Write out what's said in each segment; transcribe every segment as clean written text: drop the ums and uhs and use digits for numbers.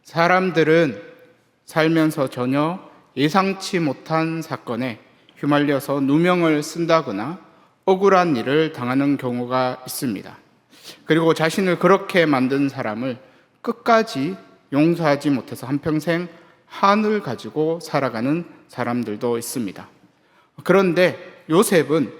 사람들은 살면서 전혀 예상치 못한 사건에 휘말려서 누명을 쓴다거나 억울한 일을 당하는 경우가 있습니다. 그리고 자신을 그렇게 만든 사람을 끝까지 용서하지 못해서 한평생 한을 가지고 살아가는 사람들도 있습니다. 그런데 요셉은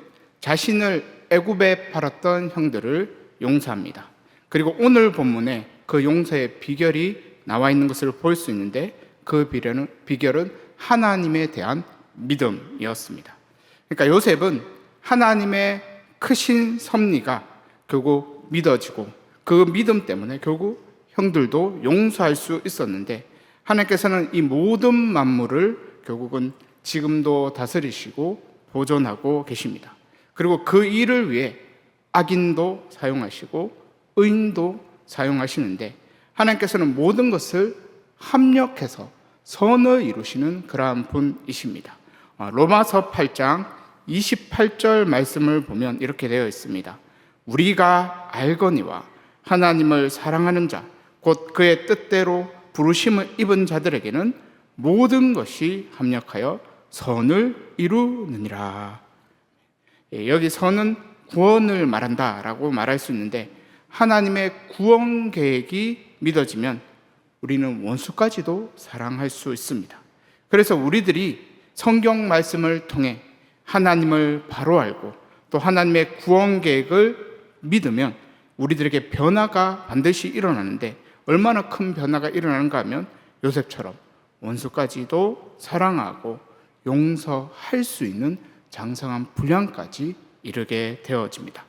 자신을 애굽에 팔았던 형들을 용서합니다. 그리고 오늘 본문에 그 용서의 비결이 나와 있는 것을 볼 수 있는데 그 비결은 하나님에 대한 믿음이었습니다. 그러니까 요셉은 하나님의 크신 섭리가 결국 믿어지고 그 믿음 때문에 결국 형들도 용서할 수 있었는데, 하나님께서는 이 모든 만물을 결국은 지금도 다스리시고 보존하고 계십니다. 그리고 그 일을 위해 악인도 사용하시고 의인도 사용하시는데, 하나님께서는 모든 것을 합력해서 선을 이루시는 그러한 분이십니다. 로마서 8장 28절 말씀을 보면 이렇게 되어 있습니다. 우리가 알거니와 하나님을 사랑하는 자 곧 그의 뜻대로 부르심을 입은 자들에게는 모든 것이 합력하여 선을 이루느니라. 여기 선은 구원을 말한다라고 말할 수 있는데, 하나님의 구원 계획이 믿어지면 우리는 원수까지도 사랑할 수 있습니다. 그래서 우리들이 성경 말씀을 통해 하나님을 바로 알고 또 하나님의 구원 계획을 믿으면 우리들에게 변화가 반드시 일어나는데, 얼마나 큰 변화가 일어나는가 하면 요셉처럼 원수까지도 사랑하고 용서할 수 있는 장성한 분량까지 이르게 되어집니다.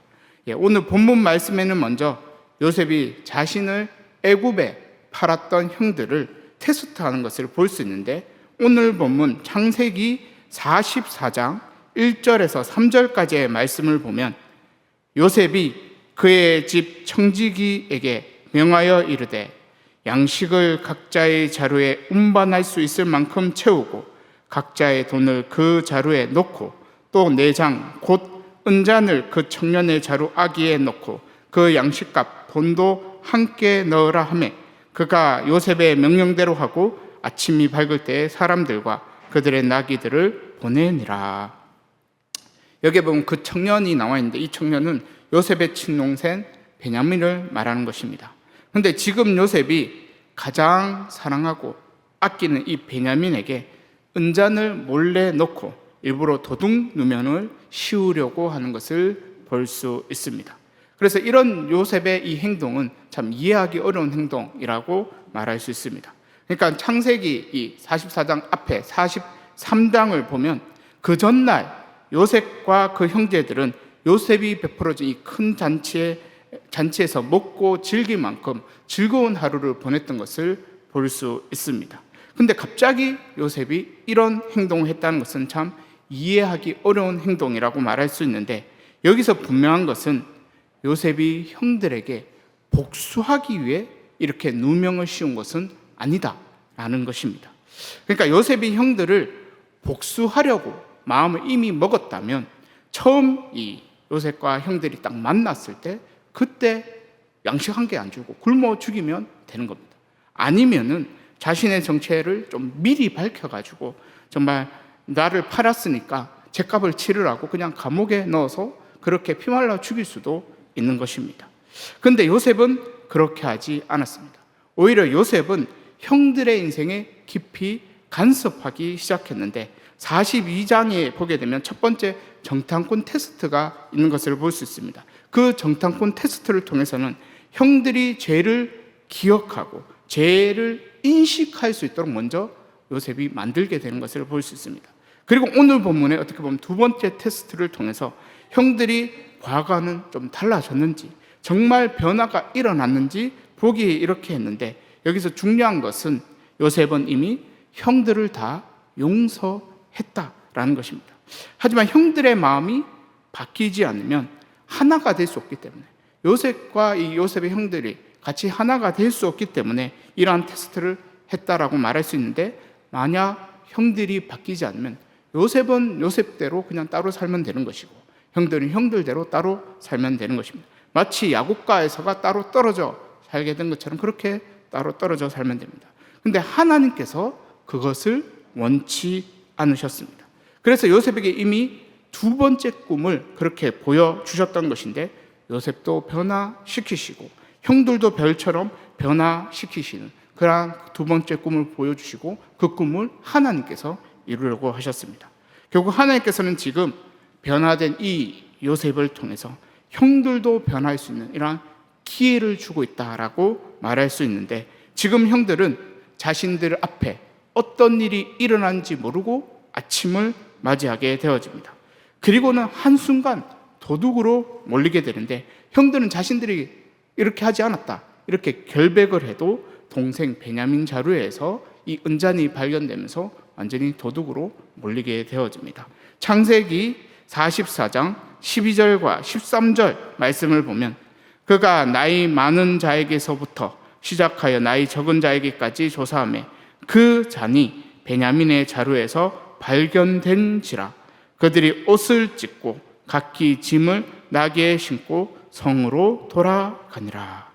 오늘 본문 말씀에는 먼저 요셉이 자신을 애굽에 팔았던 형들을 테스트하는 것을 볼 수 있는데, 오늘 본문 창세기 44장 1절에서 3절까지의 말씀을 보면 요셉이 그의 집 청지기에게 명하여 이르되 양식을 각자의 자루에 운반할 수 있을 만큼 채우고 각자의 돈을 그 자루에 넣고 또 내장 곧 은잔을 그 청년의 자루 아기에 넣고 그 양식값 돈도 함께 넣으라 하매 그가 요셉의 명령대로 하고 아침이 밝을 때에 사람들과 그들의 나귀들을 보내니라. 여기에 보면 그 청년이 나와 있는데, 이 청년은 요셉의 친동생 베냐민을 말하는 것입니다. 그런데 지금 요셉이 가장 사랑하고 아끼는 이 베냐민에게 은잔을 몰래 넣고 일부러 도둑 누면을 씌우려고 하는 것을 볼 수 있습니다. 그래서 이런 요셉의 이 행동은 참 이해하기 어려운 행동이라고 말할 수 있습니다. 그러니까 창세기 이 44장 앞에 43장을 보면 그 전날 요셉과 그 형제들은 요셉이 베풀어준 이 큰 잔치에서 먹고 즐길 만큼 즐거운 하루를 보냈던 것을 볼 수 있습니다. 근데 갑자기 요셉이 이런 행동을 했다는 것은 참 이해하기 어려운 행동이라고 말할 수 있는데, 여기서 분명한 것은 요셉이 형들에게 복수하기 위해 이렇게 누명을 씌운 것은 아니다라는 것입니다. 그러니까 요셉이 형들을 복수하려고 마음을 이미 먹었다면 처음 이 요셉과 형들이 딱 만났을 때 그때 양식 한 개 안 주고 굶어 죽이면 되는 겁니다. 아니면은 자신의 정체를 좀 미리 밝혀가지고 정말 나를 팔았으니까 죗값을 치르라고 그냥 감옥에 넣어서 그렇게 피말라 죽일 수도 있는 것입니다. 그런데 요셉은 그렇게 하지 않았습니다. 오히려 요셉은 형들의 인생에 깊이 간섭하기 시작했는데, 42장에 보게 되면 첫 번째 정탐꾼 테스트가 있는 것을 볼 수 있습니다. 그 정탐꾼 테스트를 통해서는 형들이 죄를 기억하고 죄를 인식할 수 있도록 먼저 요셉이 만들게 되는 것을 볼 수 있습니다. 그리고 오늘 본문에 어떻게 보면 두 번째 테스트를 통해서 형들이 과거와는 좀 달라졌는지 정말 변화가 일어났는지 보기 이렇게 했는데, 여기서 중요한 것은 요셉은 이미 형들을 다 용서했다라는 것입니다. 하지만 형들의 마음이 바뀌지 않으면 하나가 될 수 없기 때문에, 요셉과 이 요셉의 형들이 같이 하나가 될 수 없기 때문에 이러한 테스트를 했다라고 말할 수 있는데, 만약 형들이 바뀌지 않으면 요셉은 요셉대로 그냥 따로 살면 되는 것이고 형들은 형들대로 따로 살면 되는 것입니다. 마치 야곱과 에서가 따로 떨어져 살게 된 것처럼 그렇게 따로 떨어져 살면 됩니다. 근데 하나님께서 그것을 원치 않으셨습니다. 그래서 요셉에게 이미 두 번째 꿈을 그렇게 보여주셨던 것인데, 요셉도 변화시키시고 형들도 별처럼 변화시키시는 그러한 두 번째 꿈을 보여주시고, 그 꿈을 하나님께서 이루려고 하셨습니다. 결국 하나님께서는 지금 변화된 이 요셉을 통해서 형들도 변화할 수 있는 이러한 기회를 주고 있다라고 말할 수 있는데, 지금 형들은 자신들 앞에 어떤 일이 일어난지 모르고 아침을 맞이하게 되어집니다. 그리고는 한순간 도둑으로 몰리게 되는데, 형들은 자신들이 이렇게 하지 않았다, 이렇게 결백을 해도 동생 베냐민 자루에서 이 은잔이 발견되면서 완전히 도둑으로 몰리게 되어집니다. 창세기 44장 12절과 13절 말씀을 보면, 그가 나이 많은 자에게서부터 시작하여 나이 적은 자에게까지 조사하며 그 잔이 베냐민의 자루에서 발견된지라. 그들이 옷을 찢고 각기 짐을 나귀에 신고 성으로 돌아가니라.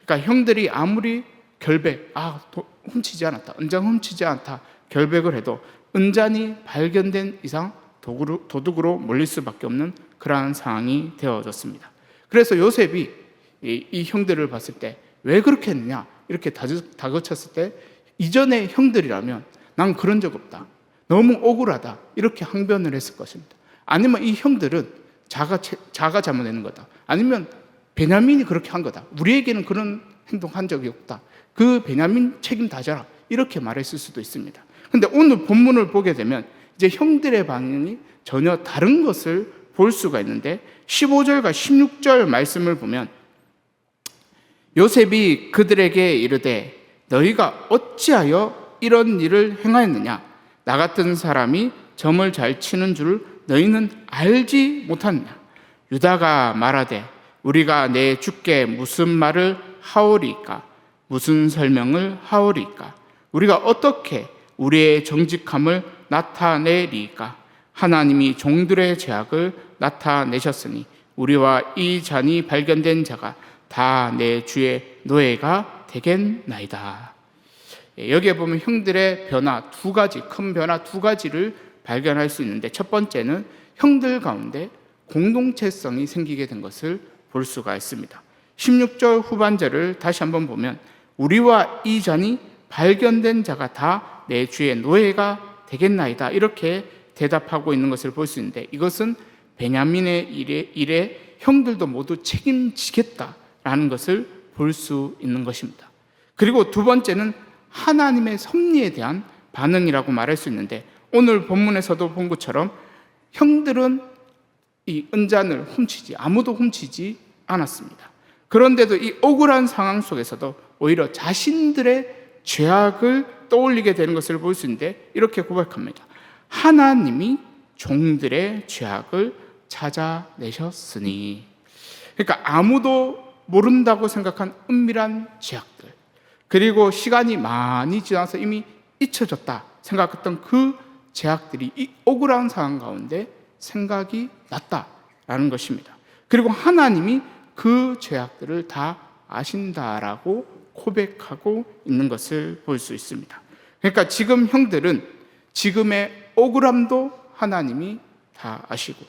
그러니까 형들이 아무리 결백, 훔치지 않았다, 은장 훔치지 않다 결백을 해도 은잔이 발견된 이상 도둑으로 몰릴 수밖에 없는 그러한 상황이 되어졌습니다. 그래서 요셉이 이 형들을 봤을 때 왜 그렇게 했느냐 이렇게 다그쳤을 때, 이전의 형들이라면 난 그런 적 없다, 너무 억울하다 이렇게 항변을 했을 것입니다. 아니면 이 형들은 자가 잘못하는 거다, 아니면 베냐민이 그렇게 한 거다, 우리에게는 그런 행동한 적이 없다, 그 베냐민 책임 다져라 이렇게 말했을 수도 있습니다. 근데 오늘 본문을 보게 되면 이제 형들의 반응이 전혀 다른 것을 볼 수가 있는데, 15절과 16절 말씀을 보면 요셉이 그들에게 이르되 너희가 어찌하여 이런 일을 행하였느냐? 나 같은 사람이 점을 잘 치는 줄을 너희는 알지 못하느냐? 유다가 말하되 우리가 내 주께 무슨 말을 하오리까? 무슨 설명을 하오리까? 우리가 어떻게 우리의 정직함을 나타내리까? 하나님이 종들의 죄악을 나타내셨으니 우리와 이 잔이 발견된 자가 다 내 주의 노예가 되겠나이다. 여기에 보면 형들의 변화 두 가지, 큰 변화 두 가지를 발견할 수 있는데, 첫 번째는 형들 가운데 공동체성이 생기게 된 것을 볼 수가 있습니다. 16절 후반절을 다시 한번 보면 우리와 이 잔이 발견된 자가 다 내 주의 노예가 되겠나이다 이렇게 대답하고 있는 것을 볼 수 있는데, 이것은 베냐민의 일에 형들도 모두 책임지겠다라는 것을 볼 수 있는 것입니다. 그리고 두 번째는 하나님의 섭리에 대한 반응이라고 말할 수 있는데, 오늘 본문에서도 본 것처럼 형들은 이 은잔을 아무도 훔치지 않았습니다. 그런데도 이 억울한 상황 속에서도 오히려 자신들의 죄악을 떠올리게 되는 것을 볼 수 있는데, 이렇게 고백합니다. 하나님이 종들의 죄악을 찾아내셨으니. 그러니까 아무도 모른다고 생각한 은밀한 죄악들, 그리고 시간이 많이 지나서 이미 잊혀졌다 생각했던 그 죄악들이 이 억울한 상황 가운데 생각이 났다라는 것입니다. 그리고 하나님이 그 죄악들을 다 아신다라고 고백하고 있는 것을 볼 수 있습니다. 그러니까 지금 형들은 지금의 억울함도 하나님이 다 아시고,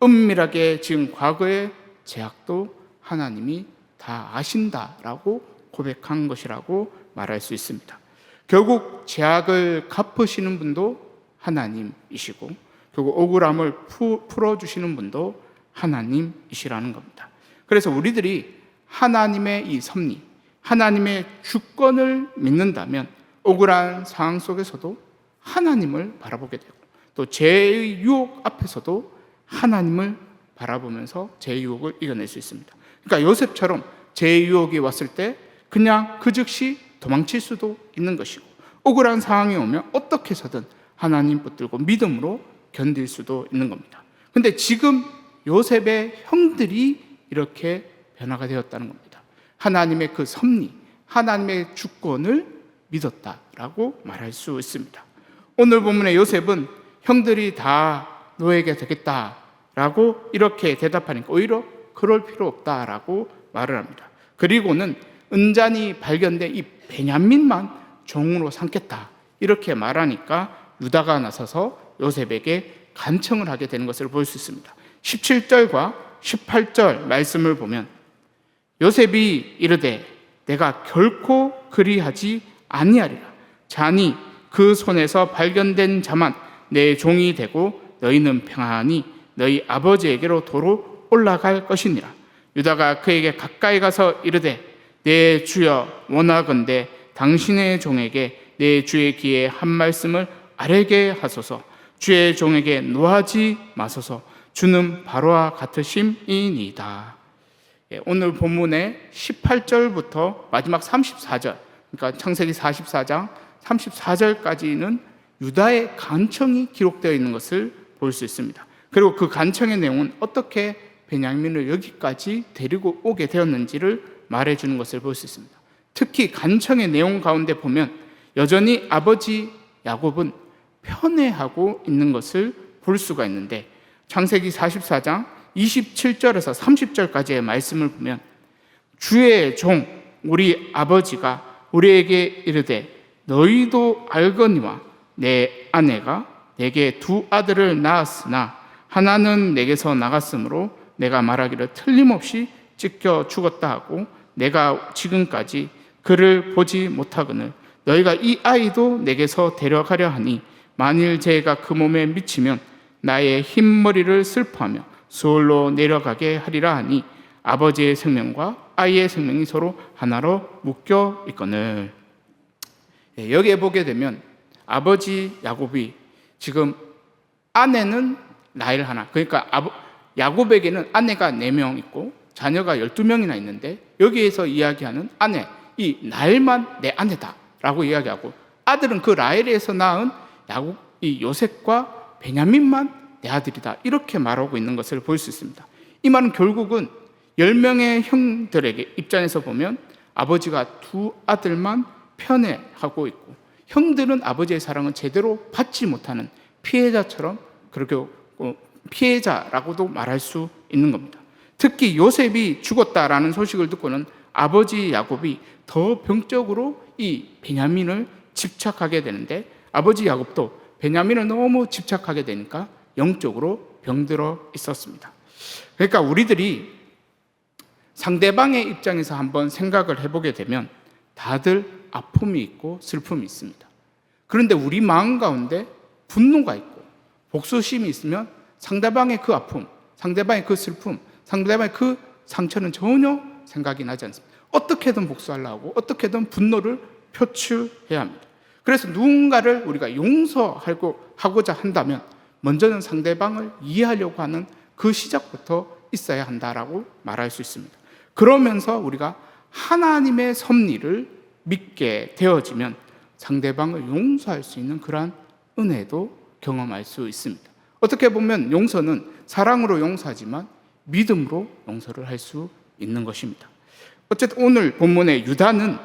은밀하게 지금 과거의 죄악도 하나님이 다 아신다라고 고백한 것이라고 말할 수 있습니다. 결국 죄악을 갚으시는 분도 하나님이시고, 결국 억울함을 풀어주시는 분도 하나님이시라는 겁니다. 그래서 우리들이 하나님의 이 섭리, 하나님의 주권을 믿는다면 억울한 상황 속에서도 하나님을 바라보게 되고, 또 죄의 유혹 앞에서도 하나님을 바라보면서 죄의 유혹을 이겨낼 수 있습니다. 그러니까 요셉처럼 죄의 유혹이 왔을 때 그냥 그 즉시 도망칠 수도 있는 것이고, 억울한 상황이 오면 어떻게 해서든 하나님 붙들고 믿음으로 견딜 수도 있는 겁니다. 근데 지금 요셉의 형들이 이렇게 변화가 되었다는 겁니다. 하나님의 그 섭리, 하나님의 주권을 믿었다라고 말할 수 있습니다. 오늘 본문의 요셉은 형들이 다 너에게 되겠다라고 이렇게 대답하니까 오히려 그럴 필요 없다라고 말을 합니다. 그리고는 은잔이 발견된 이 베냐민만 종으로 삼겠다 이렇게 말하니까 유다가 나서서 요셉에게 간청을 하게 되는 것을 볼 수 있습니다. 17절과 18절 말씀을 보면 요셉이 이르되 내가 결코 그리하지 아니하리라. 자니 그 손에서 발견된 자만 내 종이 되고 너희는 평안히 너희 아버지에게로 도로 올라갈 것이니라. 유다가 그에게 가까이 가서 이르되 내 주여 원하건대 당신의 종에게 내 주의 귀에 한 말씀을 아뢰게 하소서. 주의 종에게 노하지 마소서. 주는 바로와 같으심이니이다. 오늘 본문의 18절부터 마지막 34절, 그러니까 창세기 44장 34절까지는 유다의 간청이 기록되어 있는 것을 볼 수 있습니다. 그리고 그 간청의 내용은 어떻게 베냐민을 여기까지 데리고 오게 되었는지를 말해주는 것을 볼 수 있습니다. 특히 간청의 내용 가운데 보면 여전히 아버지 야곱은 편애하고 있는 것을 볼 수가 있는데, 창세기 44장 27절에서 30절까지의 말씀을 보면 주의 종 우리 아버지가 우리에게 이르되 너희도 알거니와 내 아내가 내게 두 아들을 낳았으나 하나는 내게서 나갔으므로 내가 말하기를 틀림없이 찢겨 죽었다 하고 내가 지금까지 그를 보지 못하거늘 너희가 이 아이도 내게서 데려가려 하니 만일 죄가 그 몸에 미치면 나의 흰머리를 슬퍼하며 수월로 내려가게 하리라 하니 아버지의 생명과 아이의 생명이 서로 하나로 묶여 있거늘. 여기에 보게 되면 아버지 야곱이 지금 아내는 라헬 하나, 그러니까 야곱에게는 아내가 4명 있고 자녀가 12명이나 있는데 여기에서 이야기하는 아내, 이 라헬만 내 아내다라고 이야기하고 아들은 그 라헬에서 낳은 야곱, 이 요셉과 베냐민만 내 아들이다 이렇게 말하고 있는 것을 볼 수 있습니다. 이 말은 결국은 10명의 형들에게 입장에서 보면 아버지가 두 아들만 편애하고 있고 형들은 아버지의 사랑을 제대로 받지 못하는 피해자처럼 그렇게 피해자라고도 말할 수 있는 겁니다. 특히 요셉이 죽었다라는 소식을 듣고는 아버지 야곱이 더 병적으로 이 베냐민을 집착하게 되는데 아버지 야곱도 베냐민을 너무 집착하게 되니까 영적으로 병들어 있었습니다. 그러니까 우리들이 상대방의 입장에서 한번 생각을 해보게 되면 다들 아픔이 있고 슬픔이 있습니다. 그런데 우리 마음 가운데 분노가 있고 복수심이 있으면 상대방의 그 아픔, 상대방의 그 슬픔, 상대방의 그 상처는 전혀 생각이 나지 않습니다. 어떻게든 복수하려고 하고 어떻게든 분노를 표출해야 합니다. 그래서 누군가를 우리가 용서하고자 한다면 먼저는 상대방을 이해하려고 하는 그 시작부터 있어야 한다라고 말할 수 있습니다. 그러면서 우리가 하나님의 섭리를 믿게 되어지면 상대방을 용서할 수 있는 그러한 은혜도 경험할 수 있습니다. 어떻게 보면 용서는 사랑으로 용서하지만 믿음으로 용서를 할 수 있는 것입니다. 어쨌든 오늘 본문의 유다는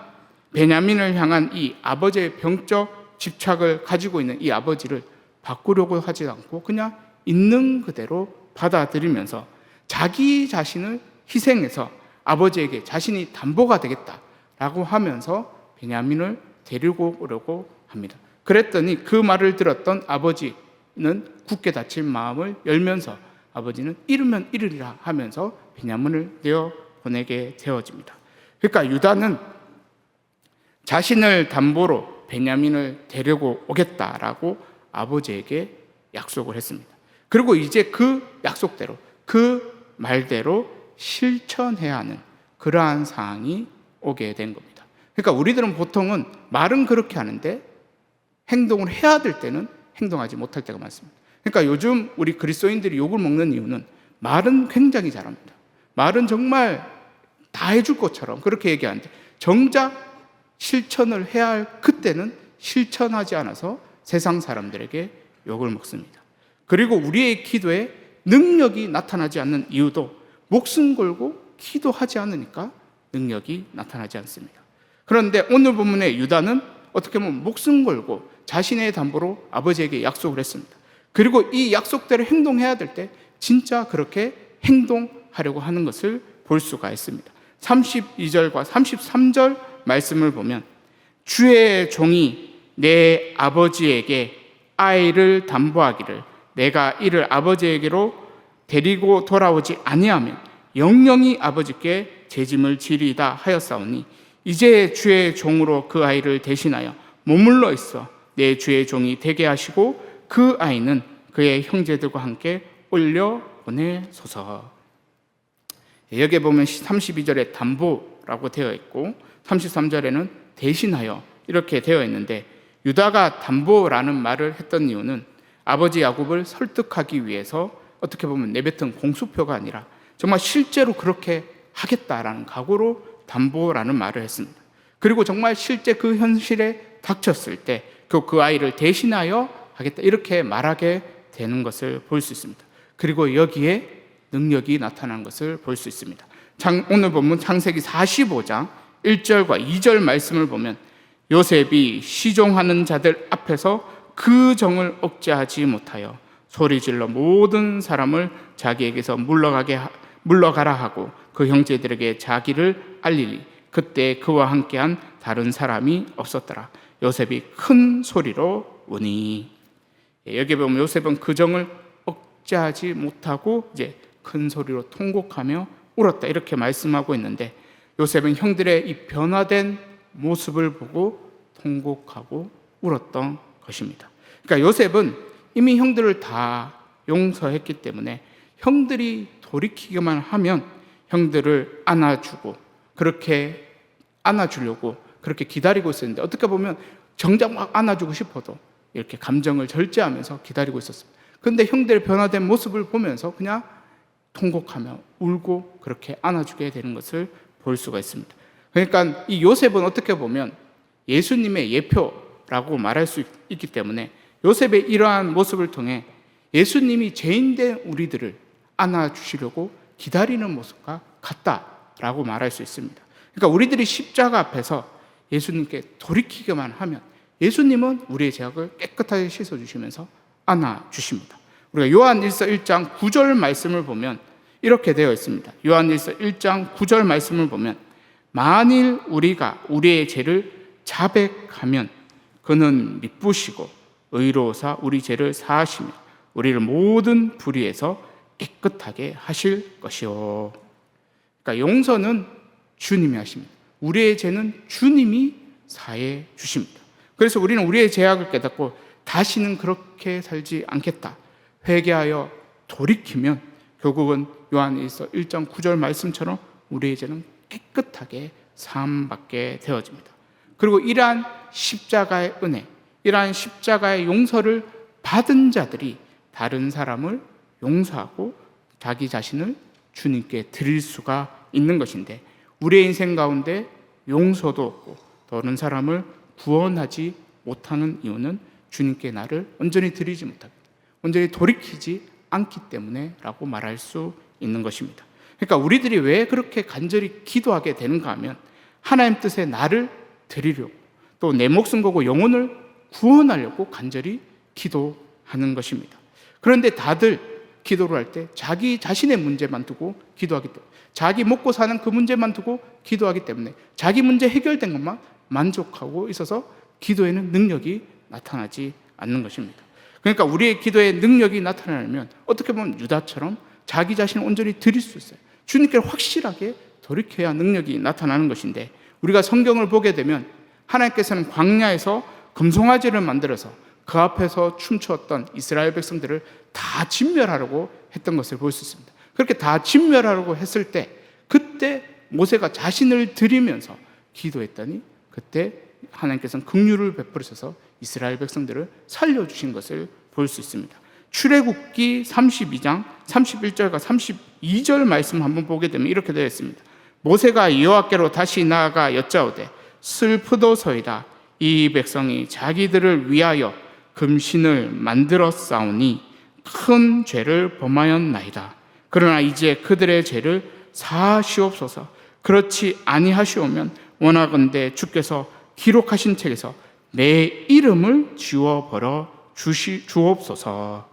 베냐민을 향한 이 아버지의 병적 집착을 가지고 있는 이 아버지를 바꾸려고 하지 않고 그냥 있는 그대로 받아들이면서 자기 자신을 희생해서 아버지에게 자신이 담보가 되겠다라고 하면서 베냐민을 데리고 오려고 합니다. 그랬더니 그 말을 들었던 아버지는 굳게 닫힌 마음을 열면서 아버지는 이르면 이르리라 하면서 베냐민을 내어보내게 되어집니다. 그러니까 유다는 자신을 담보로 베냐민을 데리고 오겠다라고 아버지에게 약속을 했습니다. 그리고 이제 그 약속대로 그 말대로 실천해야 하는 그러한 상황이 오게 된 겁니다. 그러니까 우리들은 보통은 말은 그렇게 하는데 행동을 해야 될 때는 행동하지 못할 때가 많습니다. 그러니까 요즘 우리 그리스도인들이 욕을 먹는 이유는 말은 굉장히 잘합니다. 말은 정말 다 해줄 것처럼 그렇게 얘기하는데 정작 실천을 해야 할 그때는 실천하지 않아서 세상 사람들에게 욕을 먹습니다. 그리고 우리의 기도에 능력이 나타나지 않는 이유도 목숨 걸고 기도하지 않으니까 능력이 나타나지 않습니다. 그런데 오늘 본문의 유다는 어떻게 보면 목숨 걸고 자신의 담보로 아버지에게 약속을 했습니다. 그리고 이 약속대로 행동해야 될 때 진짜 그렇게 행동하려고 하는 것을 볼 수가 있습니다. 32절과 33절 말씀을 보면 주의 종이 내 아버지에게 아이를 담보하기를 내가 이를 아버지에게로 데리고 돌아오지 아니하면 영영이 아버지께 재짐을 지리이다 하였사오니 이제 주의 종으로 그 아이를 대신하여 머물러 있어 내 주의 종이 되게 하시고 그 아이는 그의 형제들과 함께 올려 보내소서. 여기에 보면 32절에 담보라고 되어 있고 33절에는 대신하여 이렇게 되어 있는데, 유다가 담보라는 말을 했던 이유는 아버지 야곱을 설득하기 위해서 어떻게 보면 내뱉은 공수표가 아니라 정말 실제로 그렇게 하겠다라는 각오로 담보라는 말을 했습니다. 그리고 정말 실제 그 현실에 닥쳤을 때 그 아이를 대신하여 하겠다 이렇게 말하게 되는 것을 볼 수 있습니다. 그리고 여기에 능력이 나타나는 것을 볼 수 있습니다. 오늘 본문 창세기 45장 1절과 2절 말씀을 보면 요셉이 시종하는 자들 앞에서 그 정을 억제하지 못하여 소리질러 모든 사람을 자기에게서 물러가라 하고 그 형제들에게 자기를 알리리. 그때 그와 함께한 다른 사람이 없었더라. 요셉이 큰 소리로 우니. 여기 보면 요셉은 그 정을 억제하지 못하고 이제 큰 소리로 통곡하며 울었다 이렇게 말씀하고 있는데, 요셉은 형들의 이 변화된 모습을 보고 통곡하고 울었던 것입니다. 그러니까 요셉은 이미 형들을 다 용서했기 때문에 형들이 돌이키기만 하면 형들을 안아주고 그렇게 안아주려고 그렇게 기다리고 있었는데, 어떻게 보면 정작 막 안아주고 싶어도 이렇게 감정을 절제하면서 기다리고 있었습니다. 그런데 형들의 변화된 모습을 보면서 그냥 통곡하며 울고 그렇게 안아주게 되는 것을 볼 수가 있습니다. 그러니까 이 요셉은 어떻게 보면 예수님의 예표라고 말할 수 있기 때문에 요셉의 이러한 모습을 통해 예수님이 죄인된 우리들을 안아주시려고 기다리는 모습과 같다라고 말할 수 있습니다. 그러니까 우리들이 십자가 앞에서 예수님께 돌이키기만 하면 예수님은 우리의 죄악을 깨끗하게 씻어주시면서 안아주십니다. 우리가 요한일서 1장 9절 말씀을 보면 이렇게 되어 있습니다. 요한일서 1장 9절 말씀을 보면 만일 우리가 우리의 죄를 자백하면 그는 미쁘시고 의로우사 우리 죄를 사하시며 우리를 모든 불의에서 깨끗하게 하실 것이요. 그러니까 용서는 주님이 하십니다. 우리의 죄는 주님이 사해 주십니다. 그래서 우리는 우리의 죄악을 깨닫고 다시는 그렇게 살지 않겠다 회개하여 돌이키면 결국은 요한일서 1장 9절 말씀처럼 우리의 죄는 깨끗하게 사함받게 되어집니다. 그리고 이러한 십자가의 은혜, 이러한 십자가의 용서를 받은 자들이 다른 사람을 용서하고 자기 자신을 주님께 드릴 수가 있는 것인데, 우리의 인생 가운데 용서도 없고 다른 사람을 구원하지 못하는 이유는 주님께 나를 온전히 드리지 못하기, 온전히 돌이키지 않기 때문에라고 말할 수 있는 것입니다. 그러니까 우리들이 왜 그렇게 간절히 기도하게 되는가 하면 하나님 뜻에 나를 드리려고, 또 내 목숨 걸고 영혼을 구원하려고 간절히 기도하는 것입니다. 그런데 다들 기도를 할 때 자기 자신의 문제만 두고 기도하기 때문에, 자기 먹고 사는 그 문제만 두고 기도하기 때문에 자기 문제 해결된 것만 만족하고 있어서 기도에는 능력이 나타나지 않는 것입니다. 그러니까 우리의 기도에 능력이 나타나려면 어떻게 보면 유다처럼 자기 자신을 온전히 드릴 수 있어요. 주님께 확실하게 돌이켜야 능력이 나타나는 것인데, 우리가 성경을 보게 되면 하나님께서는 광야에서 금송아지를 만들어서 그 앞에서 춤추었던 이스라엘 백성들을 다 진멸하려고 했던 것을 볼 수 있습니다. 그렇게 다 진멸하려고 했을 때 그때 모세가 자신을 드리면서 기도했더니 그때 하나님께서는 긍휼을 베풀으셔서 이스라엘 백성들을 살려주신 것을 볼 수 있습니다. 출애굽기 32장 31절과 32절 말씀 한번 보게 되면 이렇게 되어 있습니다. 모세가 여호와께로 다시 나아가 여짜오되 슬프도소이다. 이 백성이 자기들을 위하여 금신을 만들었사오니 큰 죄를 범하였나이다. 그러나 이제 그들의 죄를 사하시옵소서. 그렇지 아니하시오면 원하건대 주께서 기록하신 책에서 내 이름을 지워버려 주옵소서.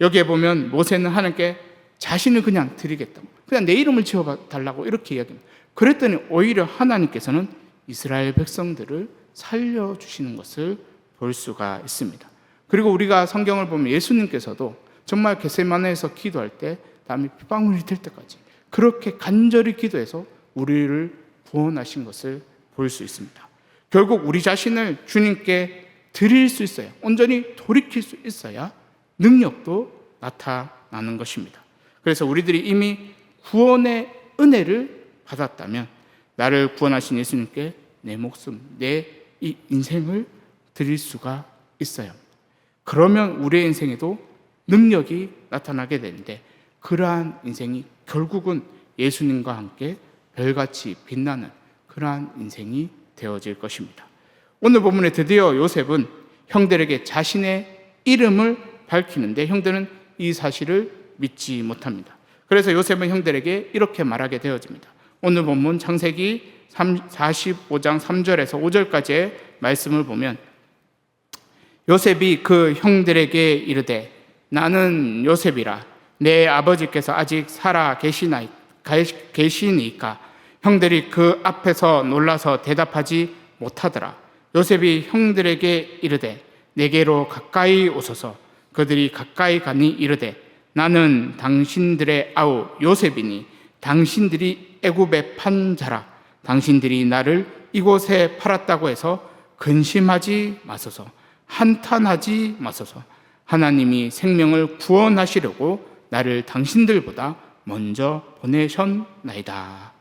여기에 보면 모세는 하나님께 자신을 그냥 드리겠다, 그냥 내 이름을 지워달라고 이렇게 이야기합니다. 그랬더니 오히려 하나님께서는 이스라엘 백성들을 살려주시는 것을 볼 수가 있습니다. 그리고 우리가 성경을 보면 예수님께서도 정말 겟세마네에서 기도할 때 땀이 핏방울이 될 때까지 그렇게 간절히 기도해서 우리를 구원하신 것을 볼 수 있습니다. 결국 우리 자신을 주님께 드릴 수 있어야, 온전히 돌이킬 수 있어야 능력도 나타나는 것입니다. 그래서 우리들이 이미 구원의 은혜를 받았다면 나를 구원하신 예수님께 내 목숨, 내 이 인생을 드릴 수가 있어요. 그러면 우리의 인생에도 능력이 나타나게 되는데, 그러한 인생이 결국은 예수님과 함께 별같이 빛나는 그러한 인생이 되어질 것입니다. 오늘 본문에 드디어 요셉은 형들에게 자신의 이름을 밝히는데 형들은 이 사실을 믿지 못합니다. 그래서 요셉은 형들에게 이렇게 말하게 되어집니다. 오늘 본문 창세기 45장 3절에서 5절까지의 말씀을 보면, 요셉이 그 형들에게 이르되 나는 요셉이라. 내 아버지께서 아직 살아 계시니까. 형들이 그 앞에서 놀라서 대답하지 못하더라. 요셉이 형들에게 이르되 내게로 가까이 오소서. 그들이 가까이 가니 이르되 나는 당신들의 아우 요셉이니 당신들이 애굽에 판 자라. 당신들이 나를 이곳에 팔았다고 해서 근심하지 마소서. 한탄하지 마소서. 하나님이 생명을 구원하시려고 나를 당신들보다 먼저 보내셨나이다.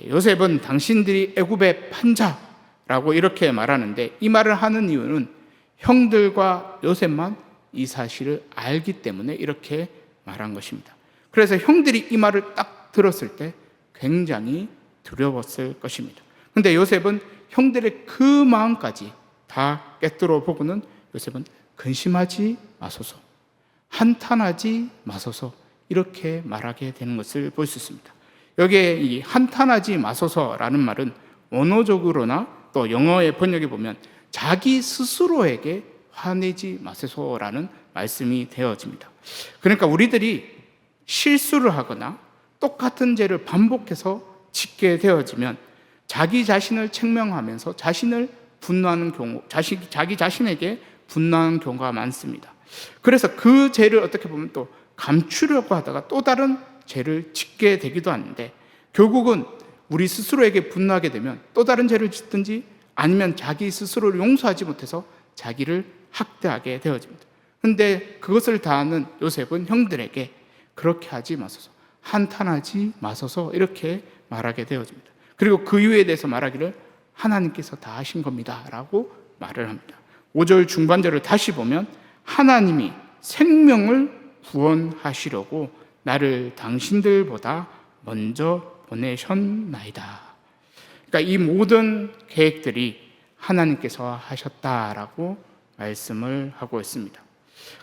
요셉은 당신들이 애굽에 판 자라고 이렇게 말하는데, 이 말을 하는 이유는 형들과 요셉만 이 사실을 알기 때문에 이렇게 말한 것입니다. 그래서 형들이 이 말을 딱 들었을 때 굉장히 두려웠을 것입니다. 그런데 요셉은 형들의 그 마음까지 다 꿰뚫어 보고는 요셉은 근심하지 마소서, 한탄하지 마소서 이렇게 말하게 되는 것을 볼 수 있습니다. 여기에 이 한탄하지 마소서라는 말은 원어적으로나 또 영어의 번역에 보면 자기 스스로에게 화내지 마소서라는 말씀이 되어집니다. 그러니까 우리들이 실수를 하거나 똑같은 죄를 반복해서 짓게 되어지면 자기 자신을 책명하면서 자신을 분노하는 경우, 자기 자신에게 분노하는 경우가 많습니다. 그래서 그 죄를 어떻게 보면 또 감추려고 하다가 또 다른 죄를 짓게 되기도 하는데, 결국은 우리 스스로에게 분노하게 되면 또 다른 죄를 짓든지 아니면 자기 스스로를 용서하지 못해서 자기를 학대하게 되어집니다. 그런데 그것을 다하는 요셉은 형들에게 그렇게 하지 마소서, 한탄하지 마소서 이렇게 말하게 되어집니다. 그리고 그 이유에 대해서 말하기를 하나님께서 다 하신 겁니다 라고 말을 합니다. 5절 중반절을 다시 보면 하나님이 생명을 구원하시려고 나를 당신들보다 먼저 보내셨나이다. 그러니까 이 모든 계획들이 하나님께서 하셨다라고 말씀을 하고 있습니다.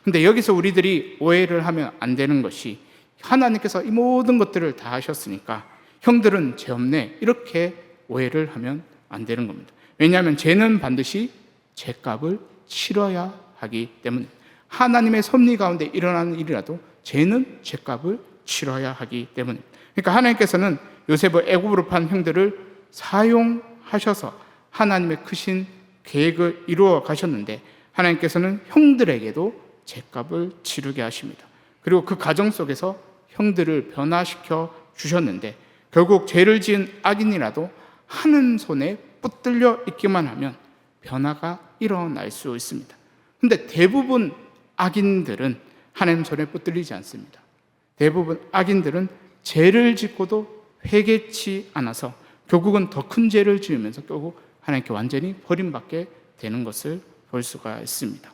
근데 여기서 우리들이 오해를 하면 안 되는 것이, 하나님께서 이 모든 것들을 다 하셨으니까 형들은 죄 없네 이렇게 오해를 하면 안 되는 겁니다. 왜냐하면 죄는 반드시 죄값을 치러야 하기 때문에, 하나님의 섭리 가운데 일어나는 일이라도 죄는 죄값을 치러야 하기 때문에, 그러니까 하나님께서는 요셉을 애굽으로 판 형들을 사용하셔서 하나님의 크신 계획을 이루어 가셨는데, 하나님께서는 형들에게도 죄값을 치르게 하십니다. 그리고 그 과정 속에서 형들을 변화시켜 주셨는데, 결국 죄를 지은 악인이라도 하는 손에 붙들려 있기만 하면 변화가 일어날 수 있습니다. 그런데 대부분 악인들은 하나님 손에 붙들리지 않습니다. 대부분 악인들은 죄를 짓고도 회개치 않아서 결국은 더 큰 죄를 지으면서 결국 하나님께 완전히 버림받게 되는 것을 볼 수가 있습니다.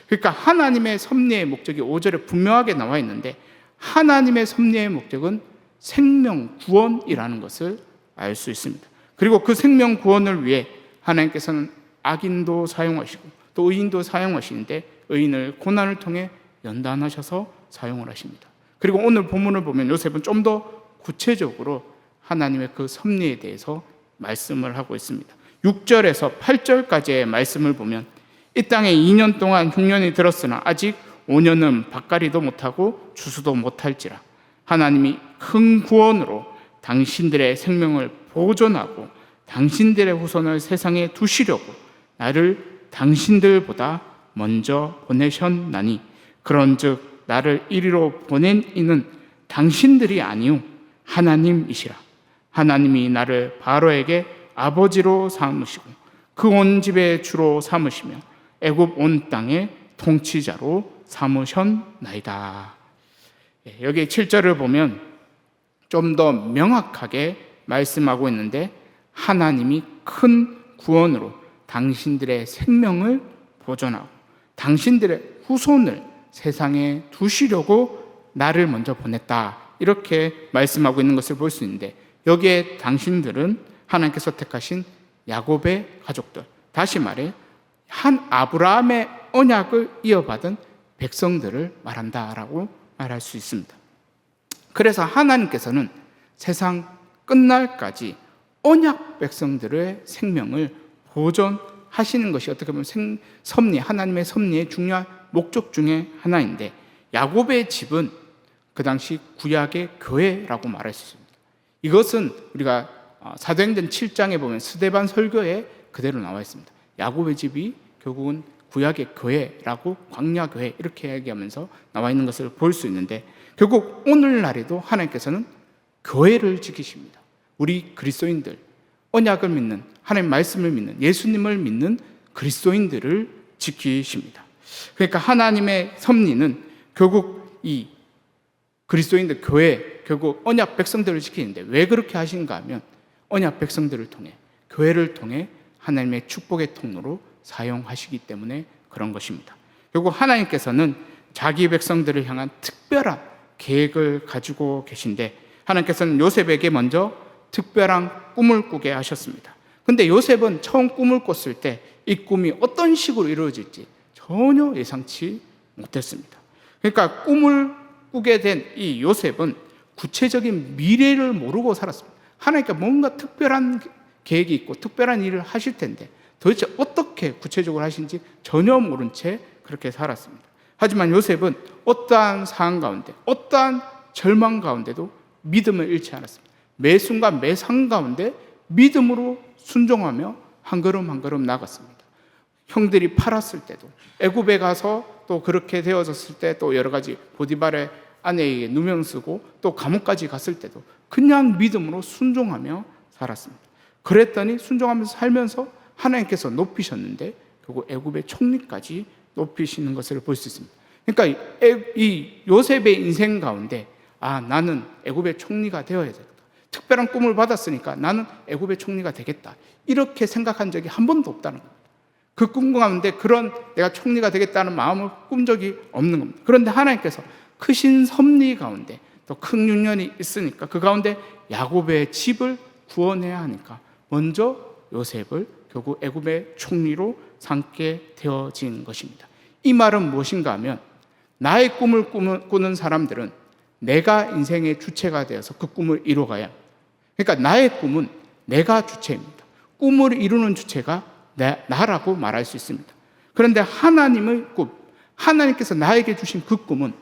그러니까 하나님의 섭리의 목적이 5절에 분명하게 나와 있는데, 하나님의 섭리의 목적은 생명 구원이라는 것을 알 수 있습니다. 그리고 그 생명 구원을 위해 하나님께서는 악인도 사용하시고 또 의인도 사용하시는데, 의인을 고난을 통해 연단하셔서 사용을 하십니다. 그리고 오늘 본문을 보면 요셉은 좀 더 구체적으로 하나님의 그 섭리에 대해서 말씀을 하고 있습니다. 6절에서 8절까지의 말씀을 보면, 이 땅에 2년 동안 흉년이 들었으나 아직 5년은 밭갈이도 못하고 추수도 못할지라. 하나님이 큰 구원으로 당신들의 생명을 보존하고 당신들의 후손을 세상에 두시려고 나를 당신들보다 먼저 보내셨나니 그런즉 나를 이리로 보낸 이는 당신들이 아니요 하나님이시라. 하나님이 나를 바로에게 아버지로 삼으시고 그 온 집의 주로 삼으시며 애굽 온 땅의 통치자로 삼으셨나이다. 여기 7절을 보면 좀 더 명확하게 말씀하고 있는데, 하나님이 큰 구원으로 당신들의 생명을 보존하고 당신들의 후손을 세상에 두시려고 나를 먼저 보냈다, 이렇게 말씀하고 있는 것을 볼 수 있는데, 여기에 당신들은 하나님께서 택하신 야곱의 가족들, 다시 말해 한 아브라함의 언약을 이어받은 백성들을 말한다라고 말할 수 있습니다. 그래서 하나님께서는 세상 끝날까지 언약 백성들의 생명을 보존하시는 것이 어떻게 보면 섭리, 하나님의 섭리의 중요한 목적 중에 하나인데, 야곱의 집은 그 당시 구약의 교회라고 말할 수 있습니다. 이것은 우리가 사도행전 7장에 보면 스데반 설교에 그대로 나와 있습니다. 야곱의 집이 결국은 구약의 교회라고, 광야교회 이렇게 얘기하면서 나와 있는 것을 볼 수 있는데, 결국 오늘날에도 하나님께서는 교회를 지키십니다. 우리 그리스도인들, 언약을 믿는, 하나님 말씀을 믿는, 예수님을 믿는 그리스도인들을 지키십니다. 그러니까 하나님의 섭리는 결국 이 그리스도인들, 교회, 결국 언약 백성들을 지키는데, 왜 그렇게 하신가 하면 언약 백성들을 통해, 교회를 통해 하나님의 축복의 통로로 사용하시기 때문에 그런 것입니다. 결국 하나님께서는 자기 백성들을 향한 특별한 계획을 가지고 계신데, 하나님께서는 요셉에게 먼저 특별한 꿈을 꾸게 하셨습니다. 근데 요셉은 처음 꿈을 꿨을 때 이 꿈이 어떤 식으로 이루어질지 전혀 예상치 못했습니다. 그러니까 꿈을 꾸게 된 이 요셉은 구체적인 미래를 모르고 살았습니다. 하나님께 뭔가 특별한 계획이 있고 특별한 일을 하실 텐데 도대체 어떻게 구체적으로 하신지 전혀 모른 채 그렇게 살았습니다. 하지만 요셉은 어떠한 상황 가운데, 어떠한 절망 가운데도 믿음을 잃지 않았습니다. 매 순간 매 상황 가운데 믿음으로 순종하며 한 걸음 한 걸음 나갔습니다. 형들이 팔았을 때도, 애굽에 가서 또 그렇게 되어졌을 때, 또 여러 가지 보디발의 아내에게 누명 쓰고 또 감옥까지 갔을 때도 그냥 믿음으로 순종하며 살았습니다. 그랬더니 순종하면서 살면서 하나님께서 높이셨는데 결국 애굽의 총리까지 높이시는 것을 볼 수 있습니다. 그러니까 이 요셉의 인생 가운데, 나는 애굽의 총리가 되어야 되겠다, 특별한 꿈을 받았으니까 나는 애굽의 총리가 되겠다, 이렇게 생각한 적이 한 번도 없다는 겁니다. 그 꿈 가운데 그런 내가 총리가 되겠다는 마음을 꾼 적이 없는 겁니다. 그런데 하나님께서 크신 섭리 가운데 또 큰 윤년이 있으니까 그 가운데 야곱의 집을 구원해야 하니까 먼저 요셉을 결국 애굽의 총리로 삼게 되어진 것입니다. 이 말은 무엇인가 하면, 나의 꿈을 꾸는 사람들은 내가 인생의 주체가 되어서 그 꿈을 이루어가야 합니다. 그러니까 나의 꿈은 내가 주체입니다. 꿈을 이루는 주체가 나라고 말할 수 있습니다. 그런데 하나님의 꿈, 하나님께서 나에게 주신 그 꿈은,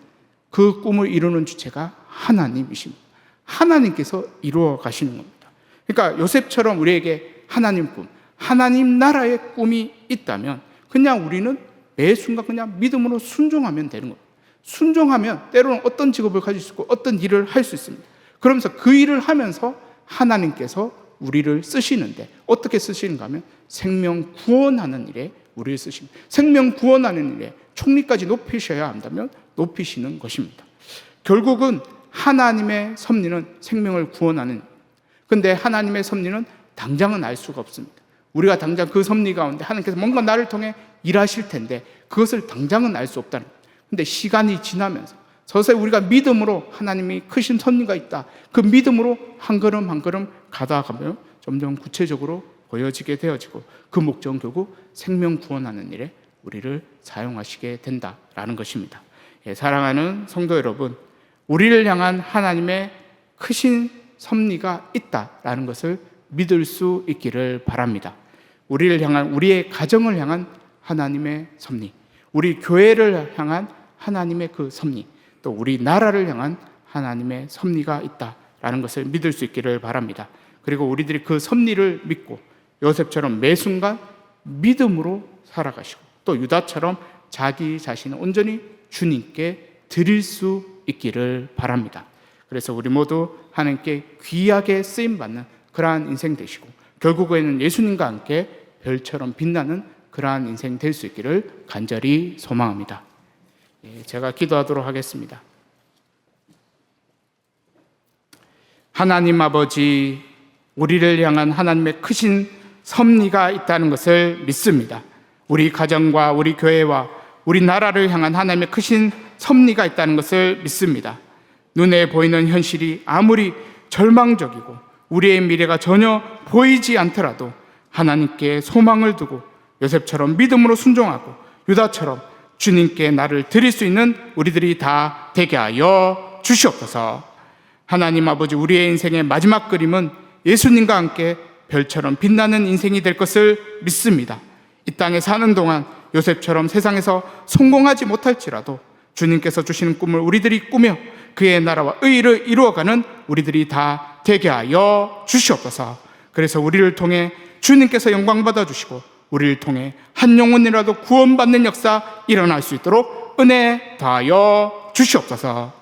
그 꿈을 이루는 주체가 하나님이십니다. 하나님께서 이루어 가시는 겁니다. 그러니까 요셉처럼 우리에게 하나님 꿈, 하나님 나라의 꿈이 있다면 그냥 우리는 매 순간 그냥 믿음으로 순종하면 되는 겁니다. 순종하면 때로는 어떤 직업을 가질 수 있고 어떤 일을 할 수 있습니다. 그러면서 그 일을 하면서 하나님께서 우리를 쓰시는데 어떻게 쓰시는가 하면 생명 구원하는 일에 우리를 쓰십니다. 생명 구원하는 일에 총리까지 높이셔야 한다면 높이시는 것입니다. 결국은 하나님의 섭리는 생명을 구원하는, 근데 하나님의 섭리는 당장은 알 수가 없습니다. 우리가 당장 그 섭리 가운데 하나님께서 뭔가 나를 통해 일하실 텐데 그것을 당장은 알 수 없다는 거예요. 근데 시간이 지나면서 서서히 우리가 믿음으로 하나님이 크신 섭리가 있다, 그 믿음으로 한 걸음 한 걸음 가다가면 점점 구체적으로 보여지게 되어지고 그 목적은 결국 생명 구원하는 일에 우리를 사용하시게 된다라는 것입니다. 사랑하는 성도 여러분, 우리를 향한 하나님의 크신 섭리가 있다라는 것을 믿을 수 있기를 바랍니다. 우리를 향한, 우리의 가정을 향한 하나님의 섭리, 우리 교회를 향한 하나님의 그 섭리, 또 우리 나라를 향한 하나님의 섭리가 있다라는 것을 믿을 수 있기를 바랍니다. 그리고 우리들이 그 섭리를 믿고 요셉처럼 매 순간 믿음으로 살아가시고 또 유다처럼 자기 자신을 온전히 주님께 드릴 수 있기를 바랍니다. 그래서 우리 모두 하나님께 귀하게 쓰임받는 그러한 인생 되시고 결국에는 예수님과 함께 별처럼 빛나는 그러한 인생 될 수 있기를 간절히 소망합니다. 제가 기도하도록 하겠습니다. 하나님 아버지, 우리를 향한 하나님의 크신 섭리가 있다는 것을 믿습니다. 우리 가정과 우리 교회와 우리 나라를 향한 하나님의 크신 섭리가 있다는 것을 믿습니다. 눈에 보이는 현실이 아무리 절망적이고 우리의 미래가 전혀 보이지 않더라도 하나님께 소망을 두고 요셉처럼 믿음으로 순종하고 유다처럼 주님께 나를 드릴 수 있는 우리들이 다 되게 하여 주시옵소서. 하나님 아버지, 우리의 인생의 마지막 그림은 예수님과 함께 별처럼 빛나는 인생이 될 것을 믿습니다. 이 땅에 사는 동안 요셉처럼 세상에서 성공하지 못할지라도 주님께서 주시는 꿈을 우리들이 꾸며 그의 나라와 의를 이루어가는 우리들이 다 되게 하여 주시옵소서. 그래서 우리를 통해 주님께서 영광 받아주시고 우리를 통해 한 영혼이라도 구원받는 역사 일어날 수 있도록 은혜 더하여 주시옵소서.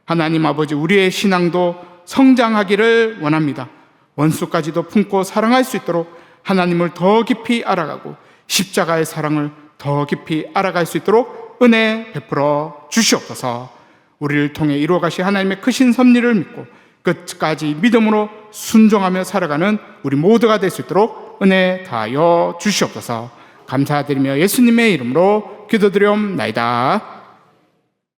하나님 아버지, 우리의 신앙도 성장하기를 원합니다. 원수까지도 품고 사랑할 수 있도록 하나님을 더 깊이 알아가고 십자가의 사랑을 더 깊이 알아갈 수 있도록 은혜 베풀어 주시옵소서. 우리를 통해 이루어 가실 하나님의 크신 섭리를 믿고 끝까지 믿음으로 순종하며 살아가는 우리 모두가 될 수 있도록 은혜 다하여 주시옵소서. 감사드리며 예수님의 이름으로 기도드리옵나이다.